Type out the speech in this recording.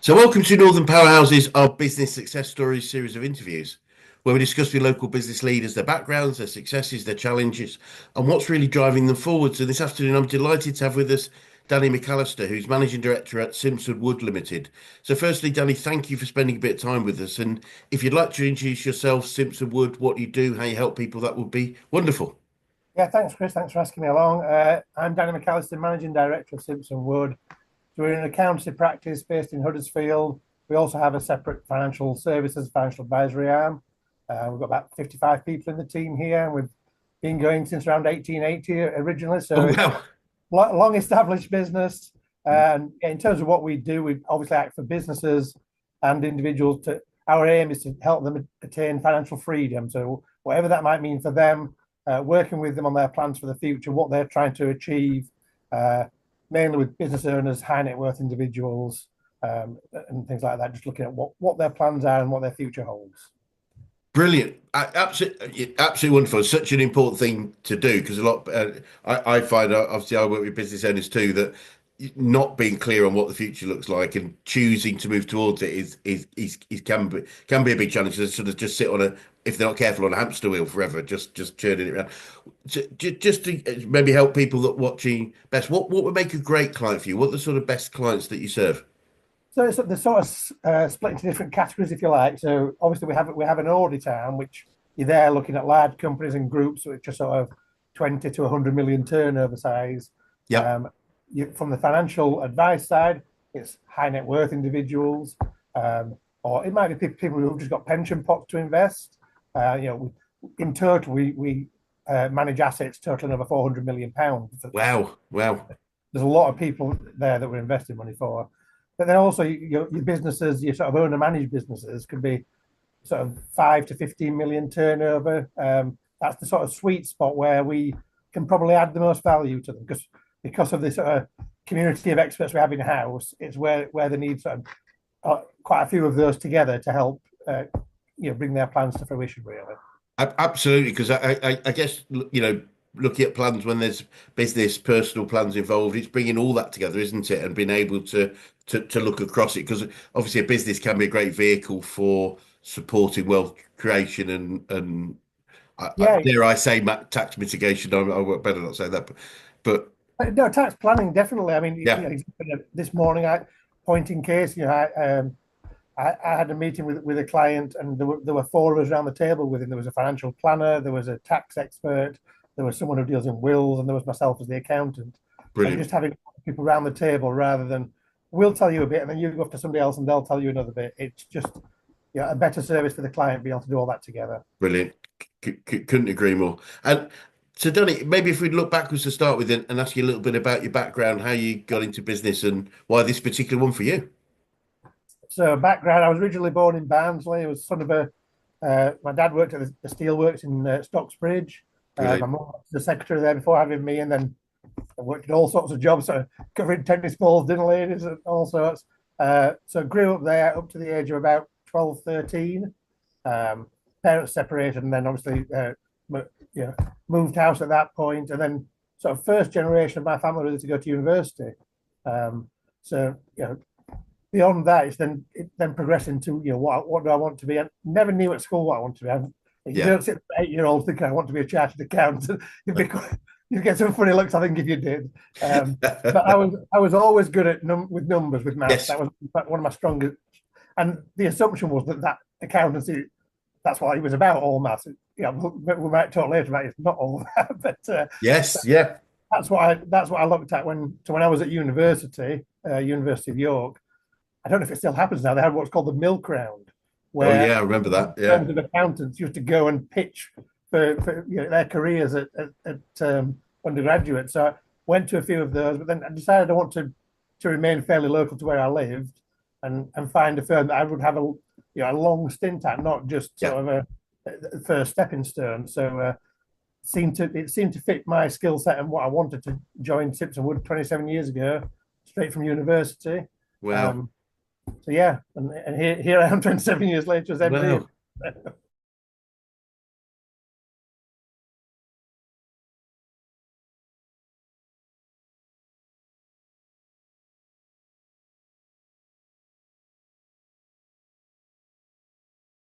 So, welcome to Northern Powerhouse's Our Business Success Stories series of interviews, where we discuss with local business leaders their backgrounds, their successes, their challenges, and what's really driving them forward. So, this afternoon, I'm delighted to have with us Danny McAllister, who's Managing Director at Simpson Wood Limited. So, firstly, Danny, thank you for spending a bit of time with us. And if you'd like to introduce yourself, Simpson Wood, what you do, how you help people, that would be wonderful. Yeah, thanks, Chris. Thanks for asking me along. I'm Danny McAllister, Managing Director of Simpson Wood. We're an accountancy practice based in Huddersfield. We also have a separate financial services, financial advisory arm. We've got about 55 people in the team here, and we've been going since around 1880 originally. Oh, So it's wow. a long established business. And in terms of what we do, we obviously act for businesses and individuals. Our aim is to help them attain financial freedom. So whatever that might mean for them, working with them on their plans for the future, what they're trying to achieve, mainly with business owners, high net worth individuals, and things like that. Just looking at what their plans are and what their future holds. Brilliant. Absolutely, absolutely wonderful. It's such an important thing to do because a lot, I find, obviously, I work with business owners too, that not being clear on what the future looks like and choosing to move towards it is can be a big challenge. They sort of just sit on a, if they're not careful, on a hamster wheel forever, just churning it around. Just to maybe help people that watching best, what would make a great client for you? What are the sort of best clients that you serve? So they're sort of split into different categories, if you like. So obviously we have an audit arm, which you're there looking at large companies and groups which are sort of 20 to 100 million turnover size. Yep. From the financial advice side, it's high net worth individuals, or it might be people who've just got pension pots to invest. In total, we manage assets totaling over 400 million pounds. Wow. Wow. There's a lot of people there that we're investing money for. But then also your businesses, your sort of owner managed businesses could be sort of 5 to 15 million turnover. That's the sort of sweet spot where we can probably add the most value to them because of the sort of community of experts we have in house. It's where they need sort of quite a few of those together to help bring their plans to fruition. Really. Absolutely, because I guess looking at plans when there's business, personal plans involved, it's bringing all that together, isn't it? And being able to look across it, because obviously a business can be a great vehicle for supporting wealth creation and Yeah, dare I say tax mitigation. I better not say that, but no, tax planning definitely. I mean, yeah, this morning, point in case, I had a meeting with a client, and there were four of us around the table with him. There was a financial planner, there was a tax expert, there was someone who deals in wills, and there was myself as the accountant. And brilliant. just having people around the table rather than we'll tell you a bit and then you go off to somebody else and they'll tell you another bit. It's just a better service for the client being able to do all that together. Brilliant. Couldn't agree more. And so, Donny, maybe if we look backwards to start with and ask you a little bit about your background, how you got into business and why this particular one for you. So background, I was originally born in Barnsley. I was son of my dad worked at the steelworks in Stocksbridge. My Brilliant. mum was the secretary there before having me, and then I worked in all sorts of jobs, so covering tennis balls, dinner ladies, and all sorts. So grew up there up to the age of about 12, 13. Parents separated, and then obviously moved house at that point, and then sort of first generation of my family was to go to university. So beyond that, it then progressed into what do I want to be? I never knew at school what I wanted to be. You Yeah. don't sit 8-year-old thinking I want to be a chartered accountant. You get some funny looks, I think, if you did. But I was always good at with numbers, with maths. Yes. That was one of my strongest. And the assumption was that accountancy, that's what it was about, all maths. We might talk later about it's not all that, but Yes. Yeah. that's what I looked at when I was at university, University of York. I don't know if it still happens now. They had what's called the milk round, Oh, where yeah. I remember that. Yeah. firms of accountants used to go and pitch for their careers at undergraduate. So I went to a few of those, but then I decided I want to remain fairly local to where I lived and find a firm that I would have a long stint at, not just Yeah. sort of a first stepping stone. So it seemed to fit my skill set and what I wanted to join Simpson Wood 27 years ago, straight from university. Wow. Um, so yeah, and here I am 27 years later as MD. Wow.